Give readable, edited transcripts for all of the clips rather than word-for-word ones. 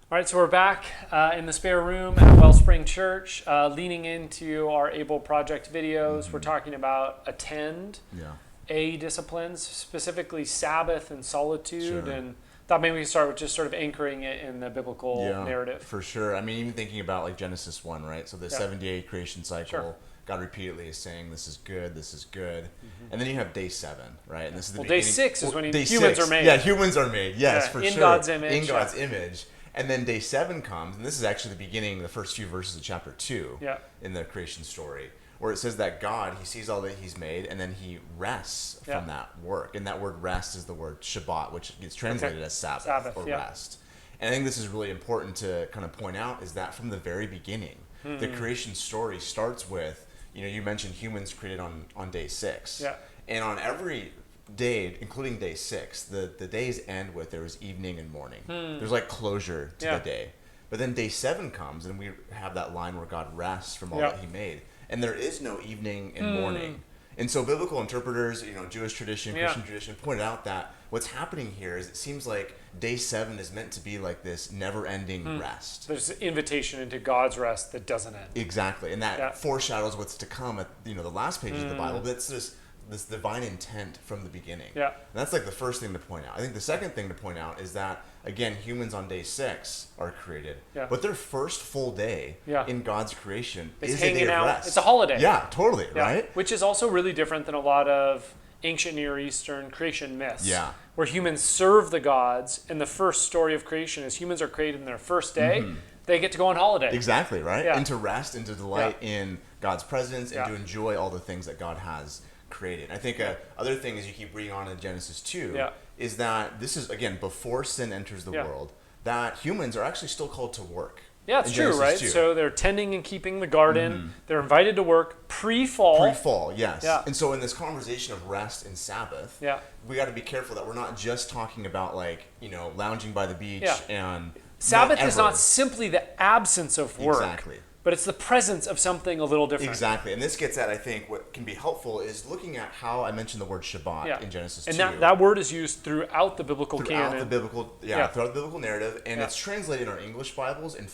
All right, so we're back in the spare room at Wellspring Church, leaning into our Able Project videos. We're talking about attend, Yeah. A disciplines, specifically Sabbath and solitude, Sure. and thought maybe we could start with just sort of anchoring it in the biblical Yeah, narrative. for sure. I mean, even thinking about like Genesis 1, right? So the Yeah. 7-day creation cycle, Sure. God repeatedly is saying, this is good, this is good. And then you have day 7, right? And this is the Well, day beginning. 6 is when Day humans 6. are made. Yeah, humans are made, yes, Yeah, for in sure. God's image, In God's yeah. image. And then day 7 comes, and this is actually the beginning, the first few verses of chapter 2 Yeah. in the creation story, where it says that God, he sees all that he's made, and then he rests Yeah. from that work. And that word rest is the word Shabbat, which gets translated as Sabbath or yeah. rest. And I think this is really important to kind of point out is that from the very beginning, the creation story starts with, you mentioned humans created on day 6. Yeah. And on every day, including day 6, the days end with there is evening and morning. There's like closure to Yeah. the day. But then day 7 comes, and we have that line where God rests from all Yeah. that he made. And there is no evening and morning. And so biblical interpreters, Jewish tradition, Yeah. Christian tradition, pointed out that what's happening here is it seems like day 7 is meant to be like this never-ending rest. There's an invitation into God's rest that doesn't end. Exactly. And that Yeah. foreshadows what's to come at the last page of the Bible. But it's this divine intent from the beginning. Yeah. And that's like the first thing to point out. I think the second thing to point out is that, again, humans on day 6 are created. Yeah. But their first full day Yeah. in God's creation It's is a day hanging of out. rest. It's a holiday. Yeah, totally, Yeah. right? Which is also really different than a lot of ancient Near Eastern creation myths. Yeah. Where humans serve the gods, and the first story of creation is humans are created in their first day. They get to go on holiday. Exactly, right? Yeah. And to rest and to delight in God's presence and Yeah. to enjoy all the things that God has created. I think other thing is you keep reading on in Genesis 2 Yeah. is that this is, again, before sin enters the Yeah. world, that humans are actually still called to work. Yeah, it's in true, Genesis right? 2. So they're tending and keeping the garden. They're invited to work pre-fall. Pre-fall, yes. Yeah. And so in this conversation of rest and Sabbath, Yeah. we got to be careful that we're not just talking about lounging by the beach Yeah. and Sabbath is ever. not simply the absence of work. Exactly. But it's the presence of something a little different. Exactly. And this gets at, I think, what can be helpful is looking at how I mentioned the word Shabbat Yeah. in Genesis And 2. that word is used throughout the biblical throughout canon. the biblical Yeah. throughout the biblical narrative, and Yeah. it's translated in our English Bibles in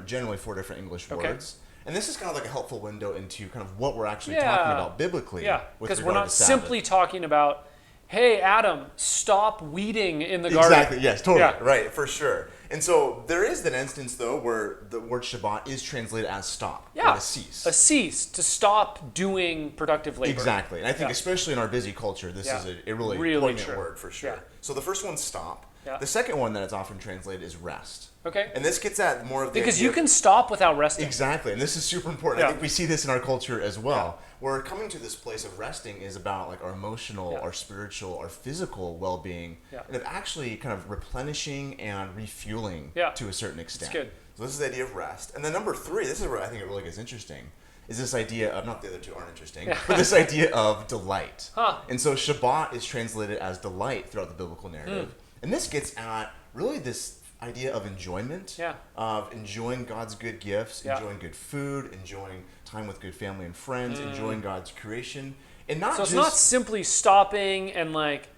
generally four different English Okay. words. And this is kind of like a helpful window into kind of what we're actually Yeah. talking about biblically. Yeah, with because we're regard not to Sabbath. simply talking about, hey, Adam, stop weeding in the garden. Exactly. Yes. Totally. Yeah. Right. For sure. And so there is an instance though where the word Shabbat is translated as stop. Yeah, Or to cease. a cease, to stop doing productive labor. Exactly. And I think Yeah. especially in our busy culture, this Yeah. is a really, Really poignant true. word for sure. Yeah. So the first one's stop. Yeah. The second one that it's often translated is rest. Okay. And this gets at more of the Because idea you of- can stop without resting. Exactly, and this is super important. Yeah. I think we see this in our culture as well. Where coming to this place of resting is about like our emotional, Yeah. our spiritual, our physical well-being, Yeah. and of actually kind of replenishing and refueling Yeah. to a certain extent. good. So this is the idea of rest. And then number 3, this is where I think it really gets interesting, is this idea of, not the other two aren't interesting, Yeah. but this idea of delight. Huh. And so Shabbat is translated as delight throughout the biblical narrative. And this gets at really this idea of enjoyment, Yeah. of enjoying God's good gifts, Yeah. enjoying good food, enjoying time with good family and friends, enjoying God's creation, and not So it's just not simply stopping and like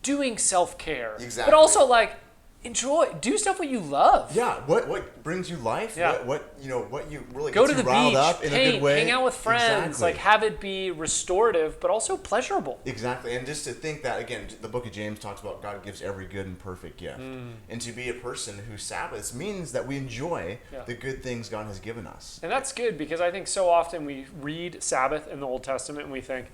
doing self-care. Exactly. But also like do stuff what you love. yeah, what brings you life, Yeah. what you really Go gets to you the riled beach, up in a paint, good way, hang out with friends, Exactly. like have it be restorative but also pleasurable. Exactly, and just to think that, again, the book of James talks about God gives every good and perfect gift. And to be a person who Sabbaths means that we enjoy Yeah. the good things God has given us. And that's good because I think so often we read Sabbath in the Old Testament and we think,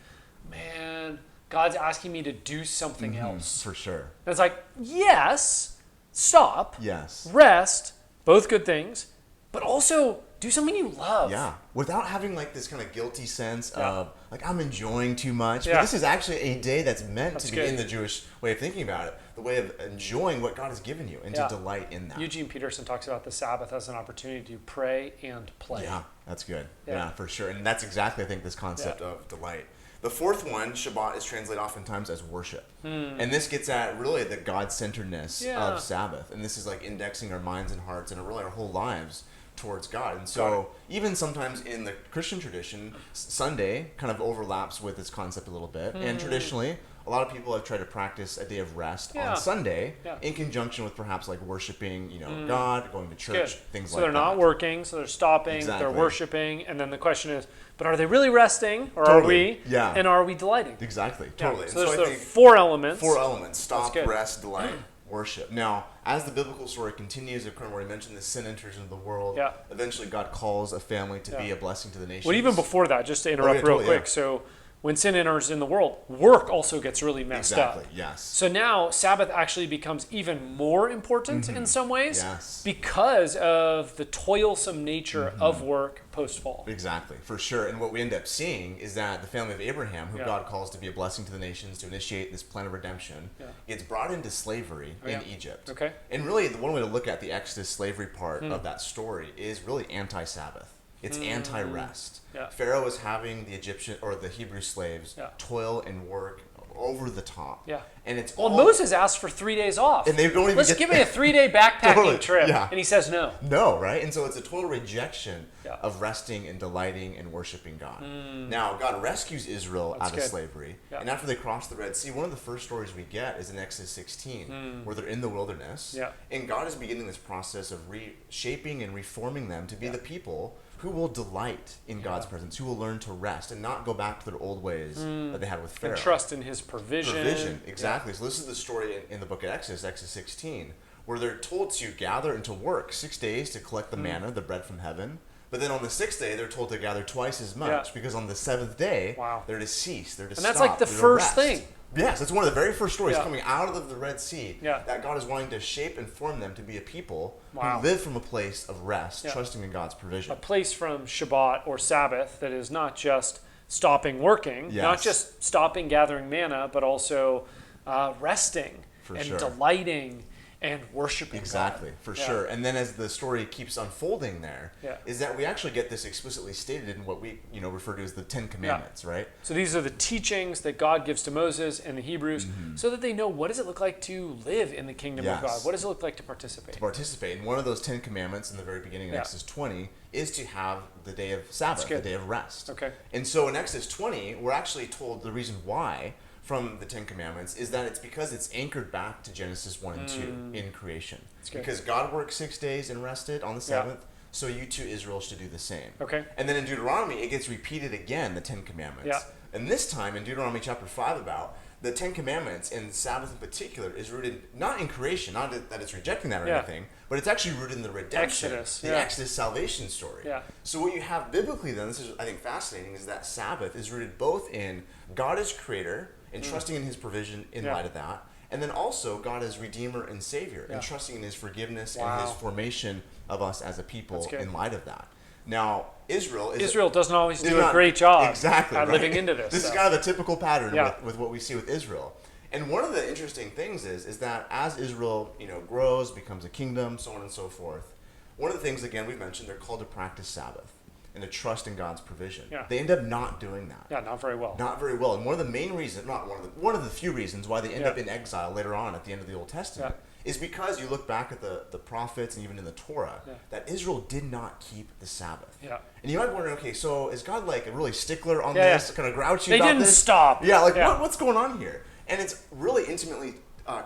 man, God's asking me to do something else. For sure. And it's like, yes, stop, Yes. rest, both good things, but also do something you love. Yeah, without having like this kind of guilty sense Yeah. of like I'm enjoying too much. Yeah. But this is actually a day that's meant That's to be good. in the Jewish way of thinking about it, the way of enjoying what God has given you and Yeah. to delight in that. Eugene Peterson talks about the Sabbath as an opportunity to pray and play. Yeah, that's good. Yeah. Yeah. For sure. And that's exactly, I think, this concept of delight. The fourth one, Shabbat, is translated oftentimes as worship. And this gets at really the God-centeredness Yeah. of Sabbath. And this is like indexing our minds and hearts and really our whole lives towards God. And so even sometimes in the Christian tradition, Sunday kind of overlaps with this concept a little bit. And traditionally, a lot of people have tried to practice a day of rest on Sunday in conjunction with perhaps like worshiping, God, going to church, things like that. So they're not working, so they're stopping, they're worshiping, and then the question is, but are they really resting, or are we? Yeah. And are we delighting? Exactly, totally. So there's I the think 4 elements. 4 elements: stop, rest, delight, worship. Now, as the biblical story continues, of course, where he mentioned the sin enters into the world, eventually God calls a family to be a blessing to the nations. Well, even before that, just to interrupt real quick, so when sin enters in the world, work also gets really messed up. Exactly, yes. So now Sabbath actually becomes even more important in some ways because of the toilsome nature of work post-fall. Exactly, for sure. And what we end up seeing is that the family of Abraham, who God calls to be a blessing to the nations, to initiate this plan of redemption, gets brought into slavery in Egypt. Okay. And really, the one way to look at the Exodus slavery part of that story is really anti-Sabbath. It's anti-rest. Pharaoh is having the Egyptian or the Hebrew slaves toil and work over the top. And it's Moses asked for 3 days off. And they don't even give me a 3-day backpacking trip. And he says no. No, right? And so it's a total rejection of resting and delighting and worshiping God. Now, God rescues Israel out of slavery. And after they cross the Red Sea, one of the first stories we get is in Exodus 16, where they're in the wilderness. And God is beginning this process of reshaping and reforming them to be the people who will delight in God's presence, who will learn to rest and not go back to their old ways that they had with Pharaoh. And trust in his provision. Exactly. So this is the story in the book of Exodus, Exodus 16, where they're told to gather and to work 6 days to collect the manna, the bread from heaven. But then on the 6th day, they're told to gather twice as much because on the 7th day, they're to cease, they're to stop. And that's like the first thing. Yes, it's one of the very first stories coming out of the Red Sea that God is wanting to shape and form them to be a people who live from a place of rest, trusting in God's provision. A place from Shabbat or Sabbath that is not just stopping working, not just stopping gathering manna, but also resting delighting and worshiping Exactly, God. for sure. And then as the story keeps unfolding there, is that we actually get this explicitly stated in what we refer to as the 10 Commandments, right? So these are the teachings that God gives to Moses and the Hebrews so that they know what does it look like to live in the kingdom of God? What does it look like to participate? To participate. And one of those 10 Commandments in the very beginning of Exodus 20 is to have the day of Sabbath, the day of rest. Okay. And so in Exodus 20, we're actually told the reason why from the 10 Commandments is that it's because it's anchored back to Genesis 1 and 2 in creation. Because God worked 6 days and rested on the 7th, so you too, Israel, should do the same. Okay. And then in Deuteronomy, it gets repeated again, the 10 Commandments. And this time in Deuteronomy chapter 5 the 10 Commandments, and Sabbath in particular, is rooted not in creation, not that it's rejecting that or anything, but it's actually rooted in the redemption, the Exodus salvation story. So what you have biblically then, this is I think fascinating, is that Sabbath is rooted both in God as creator, and trusting in his provision in light of that. And then also God as Redeemer and Savior, and trusting in his forgiveness and his formation of us as a people in light of that. Now, Israel doesn't always do a great job at living into this. This is kind of a typical pattern with what we see with Israel. And one of the interesting things is that as Israel grows, becomes a kingdom, so on and so forth, one of the things, again, we've mentioned, they're called to practice Sabbath and to trust in God's provision. They end up not doing that. Not very well. Not very well. And one of the main reasons, one of the few reasons why they end up in exile later on at the end of the Old Testament is because you look back at the prophets and even in the Torah, that Israel did not keep the Sabbath. And you might wonder, okay, so is God like a really stickler on this, kind of grouchy about this? They didn't stop. What's going on here? And it's really intimately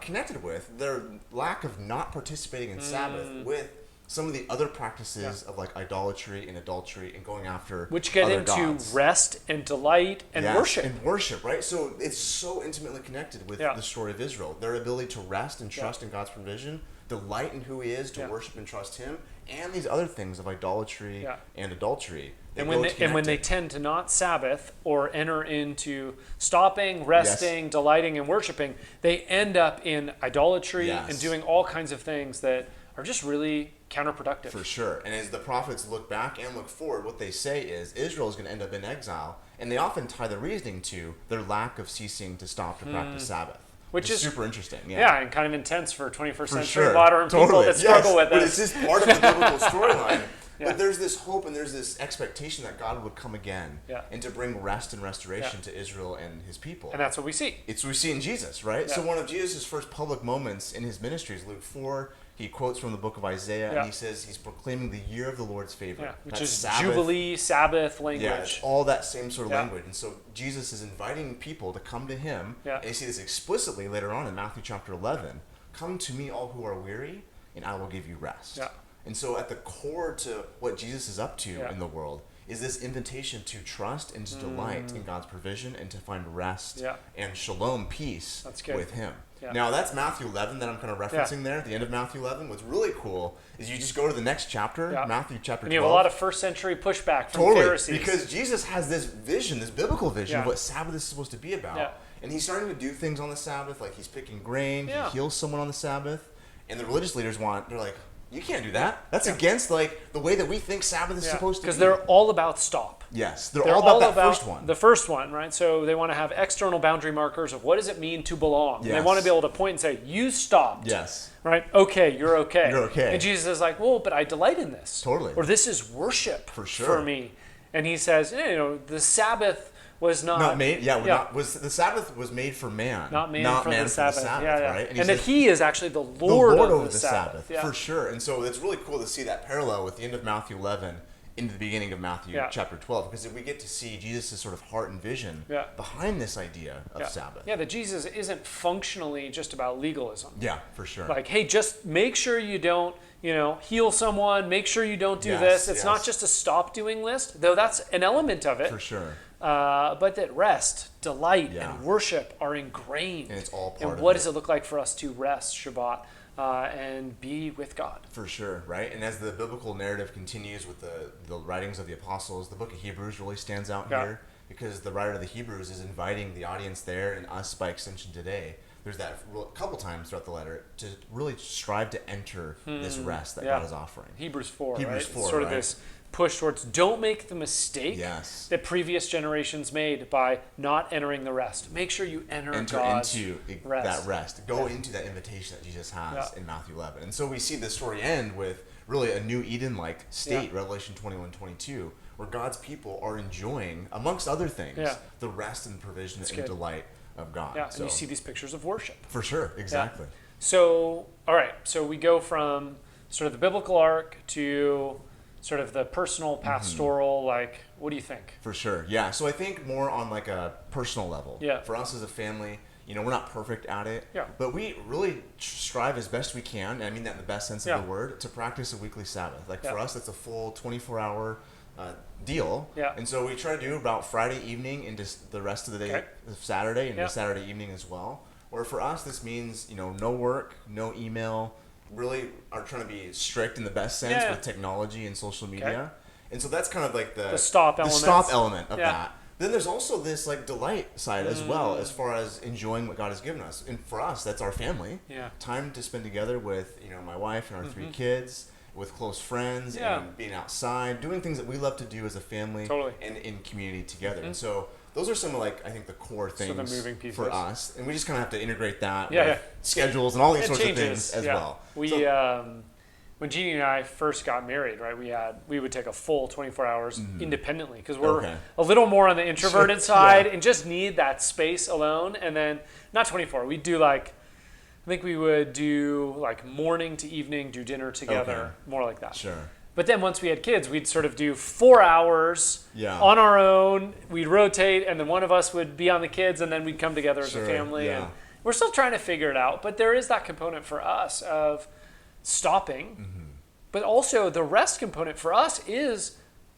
connected with their lack of not participating in Sabbath with some of the other practices of like idolatry and adultery and going after which get other into gods. Rest and delight and worship. And worship, right? So it's so intimately connected with the story of Israel. Their ability to rest and trust in God's provision, delight in who he is, to worship and trust him, and these other things of idolatry and adultery. And when they tend to not Sabbath or enter into stopping, resting, delighting, and worshiping, they end up in idolatry and doing all kinds of things that are just really counterproductive. For sure. And as the prophets look back and look forward, what they say is Israel is going to end up in exile, and they often tie the reasoning to their lack of ceasing to stop to practice Sabbath. Which is super interesting. And kind of intense for 21st century modern people that struggle with it. But it's just part of the biblical storyline. But there's this hope and there's this expectation that God would come again and to bring rest and restoration to Israel and his people. And that's what we see. It's what we see in Jesus, right? So one of Jesus' first public moments in his ministry is Luke 4. he quotes from the book of Isaiah, and he says he's proclaiming the year of the Lord's favor. Which is Sabbath, Jubilee, Sabbath language. Yeah, it's all that same sort of language. And so Jesus is inviting people to come to him. Yeah. And you see this explicitly later on in Matthew chapter 11. Come to me, all who are weary, and I will give you rest. Yeah. And so at the core to what Jesus is up to in the world is this invitation to trust and to delight in God's provision and to find rest and shalom, peace with him. Yeah. Now that's Matthew 11 that I'm kind of referencing there, at the end of Matthew 11. What's really cool is you just go to the next chapter, Matthew chapter 12. And you have a lot of first century pushback from Pharisees. Because Jesus has this vision, this biblical vision of what Sabbath is supposed to be about. Yeah. And he's starting to do things on the Sabbath, like he's picking grain, he heals someone on the Sabbath. And the religious leaders they're like, you can't do that. That's against like the way that we think Sabbath is supposed to be. Because they're all about stop. Yes, they're all about that first one. The first one, right? So they want to have external boundary markers of what does it mean to belong. Yes. They want to be able to point and say, you stopped. Yes. Right? Okay, you're okay. You're okay. And Jesus is like, well, but I delight in this. Totally. Or this is worship for me. And he says, the Sabbath was not made. The Sabbath was made for man, not man for the Sabbath. Right? And that he is actually the Lord over the Sabbath. For sure. And so it's really cool to see that parallel with the end of Matthew 11 into the beginning of Matthew chapter 12, because we get to see Jesus' sort of heart and vision behind this idea of Sabbath. Yeah, that Jesus isn't functionally just about legalism. Yeah, for sure. Like, hey, just make sure you don't, heal someone. Make sure you don't do this. It's not just a stop doing list, though that's an element of it. For sure. But that rest, delight, and worship are ingrained. And it's all part of it. And what does it look like for us to rest, Shabbat, and be with God? For sure, right? And as the biblical narrative continues with the writings of the apostles, the book of Hebrews really stands out here, because the writer of the Hebrews is inviting the audience there, and us by extension today. There's that a couple times throughout the letter to really strive to enter this rest that God is offering. Hebrews 4, Hebrews 4, sort of this push towards don't make the mistake that previous generations made by not entering the rest. Make sure you enter God's into that rest. Go into that invitation that Jesus has in Matthew 11. And so we see the story end with really a new Eden-like state, Revelation 21:22, where God's people are enjoying, amongst other things, the rest and provision and delight of God. Yeah, and you see these pictures of worship. For sure, exactly. So, all right, so we go from sort of the biblical arc to sort of the personal, pastoral, like, what do you think? For sure, yeah. So I think more on like a personal level. Yeah. For us as a family, we're not perfect at it. Yeah. But we really strive as best we can, and I mean that in the best sense of the word, to practice a weekly Sabbath. Like for us, that's a full 24-hour deal. Yeah. And so we try to do about Friday evening into the rest of the day, Saturday, and Saturday evening as well. Or for us, this means, no work, no email. Really are trying to be strict in the best sense with technology and social media. And so that's kind of like the stop element of that. Then there's also this like delight side as well, as far as enjoying what God has given us. And for us, that's our family. Yeah. Time to spend together with, my wife and our 3 kids, with close friends, and being outside, doing things that we love to do as a family and in community together. And so those are some of I think the core things the moving pieces for us. And we just kind of have to integrate that with schedules and all these sorts of things as well. We, when Jeannie and I first got married, right, we would take a full 24 hours independently, because we're a little more on the introverted side and just need that space alone. And then, not 24, we'd do I think we would do morning to evening, do dinner together, more like that. Sure. But then once we had kids, we'd sort of do 4 hours on our own. We'd rotate, and then one of us would be on the kids, and then we'd come together as a family. And we're still trying to figure it out, but there is that component for us of stopping. But also the rest component for us is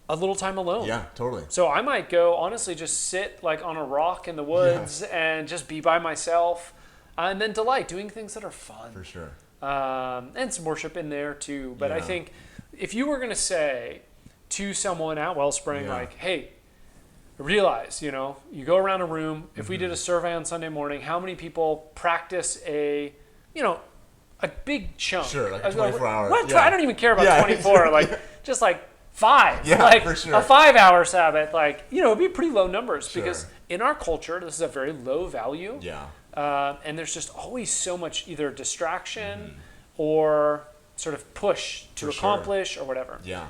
a little time alone. Yeah, totally. So I might go, honestly, just sit on a rock in the woods and just be by myself, and then delight, doing things that are fun. For sure. And some worship in there too. But I think if you were going to say to someone at Wellspring, hey, realize, you go around a room, if we did a survey on Sunday morning, how many people practice a big chunk? Sure, like 24 hours. What? I don't even care about 24, just 5. For sure. A 5-hour Sabbath, it'd be pretty low numbers because in our culture, this is a very low value. Yeah. And there's just always so much either distraction or sort of push to accomplish or whatever. Yeah.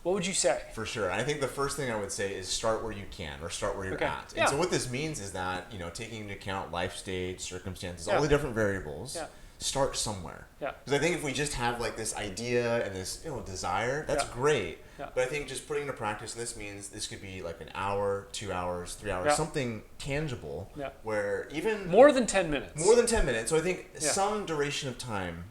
What would you say? For sure. I think the first thing I would say is start where you can, or start where you're at. And so what this means is that, taking into account life stage, circumstances, all the different variables, start somewhere. Yeah. Because I think if we just have like this idea and this desire, that's great. Yeah. But I think just putting into practice, and this means this could be like an hour, 2 hours, 3 hours, something tangible. Yeah. Where even more than 10 minutes. More than 10 minutes. So I think some duration of time,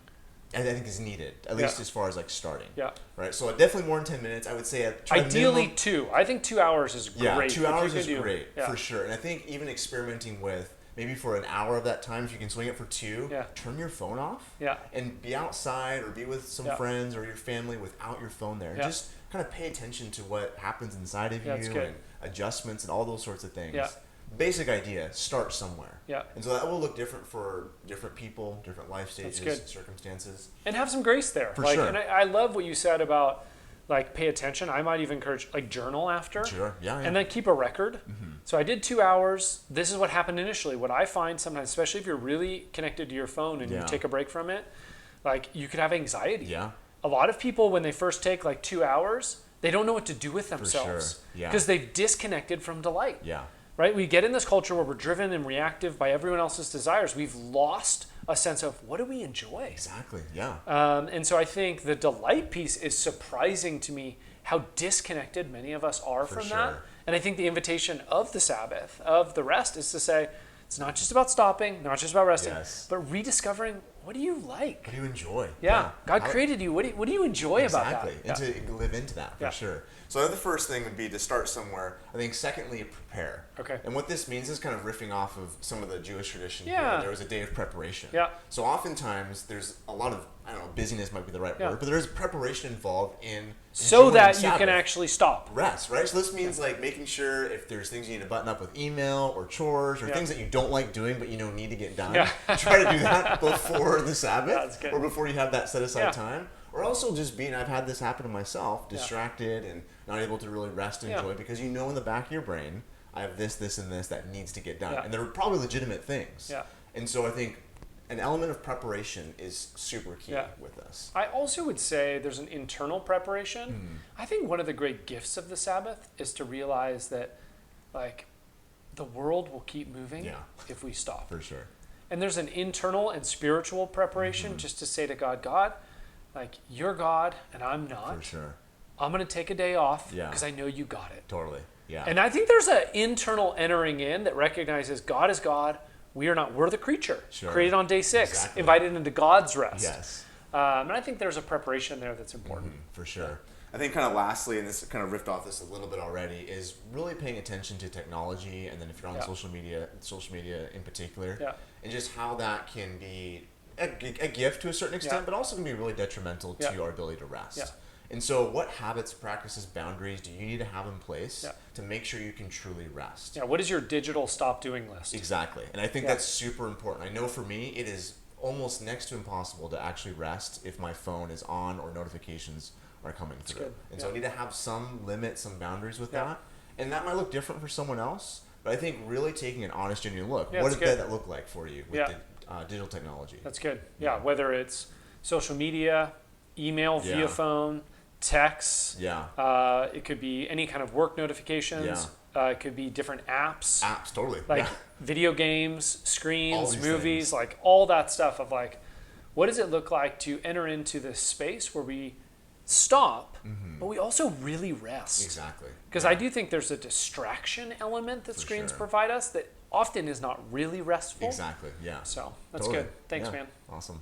I think, is needed, at least as far as like starting. Yeah. Right. So definitely more than 10 minutes. I would say ideally 2. I think 2 hours is great. Yeah, 2 hours is great for sure. And I think even experimenting with maybe for an hour of that time, if you can swing it for 2, turn your phone off. Yeah. And be outside or be with some friends or your family without your phone there. Yeah. Just kind of pay attention to what happens inside of you and adjustments and all those sorts of things. Yeah. Basic idea, start somewhere. Yeah. And so that will look different for different people, different life stages, circumstances. And have some grace there. For sure. And I love what you said about like pay attention. I might even encourage like journal after. Sure. Yeah. And then keep a record. Mm-hmm. So I did 2 hours. This is what happened initially. What I find sometimes, especially if you're really connected to your phone and you take a break from it, like you could have anxiety. Yeah. A lot of people, when they first take like 2 hours, they don't know what to do with themselves. For sure. Yeah. Because they've disconnected from delight. Yeah. Right? We get in this culture where we're driven and reactive by everyone else's desires. We've lost a sense of what do we enjoy? Exactly. Yeah. And so I think the delight piece is surprising to me how disconnected many of us are from that. And I think the invitation of the Sabbath, of the rest, is to say, it's not just about stopping, not just about resting, but rediscovering what do you like? What do you enjoy? Yeah. God created you. What do you enjoy about that? Exactly. And to live into that, for sure. So the first thing would be to start somewhere. I think secondly, prepare. Okay. And what this means is kind of riffing off of some of the Jewish tradition. Yeah. Here. There was a day of preparation. Yeah. So oftentimes there's a lot of, I don't know, busyness might be the right word, but there's preparation involved in so that you Sabbath. can actually stop. Rest, right? So this means like making sure if there's things you need to button up with email or chores or things that you don't like doing but you know need to get done, try to do that before the Sabbath or before you have that set aside time. Or also just being, I've had this happen to myself, distracted and not able to really rest and enjoy because you know in the back of your brain, I have this, this, and this that needs to get done. And they're probably legitimate things. Yeah. And so I think an element of preparation is super key with us. I also would say there's an internal preparation. I think one of the great gifts of the Sabbath is to realize that like the world will keep moving if we stop. For sure. And there's an internal and spiritual preparation just to say to God, like, you're God and I'm not. For sure. I'm going to take a day off because I know you got it. Totally. Yeah. And I think there's an internal entering in that recognizes God is God. We are not. We're the creature created on day 6, invited into God's rest. Yes. And I think there's a preparation there that's important. For sure. I think kind of lastly, and this kind of riffed off this a little bit already, is really paying attention to technology, and then if you're on social media in particular, and just how that can be a gift to a certain extent, but also can be really detrimental to our ability to rest. And so what habits, practices, boundaries do you need to have in place to make sure you can truly rest? Yeah, what is your digital stop doing list? Exactly. And I think that's super important. I know for me, it is almost next to impossible to actually rest if my phone is on or notifications are coming through. And so I need to have some limit, some boundaries with that. And that might look different for someone else, but I think really taking an honest, genuine look. What did that look like for you with the digital technology? That's good. Yeah, whether it's social media, email via phone, texts. It could be any kind of work notifications. It could be different apps. Apps, totally. Like video games, screens, movies, like all that stuff of like, what does it look like to enter into this space where we stop, but we also really rest? Exactly. Because I do think there's a distraction element that screens provide us that often is not really restful. Exactly, yeah. So that's good. Thanks, man. Awesome.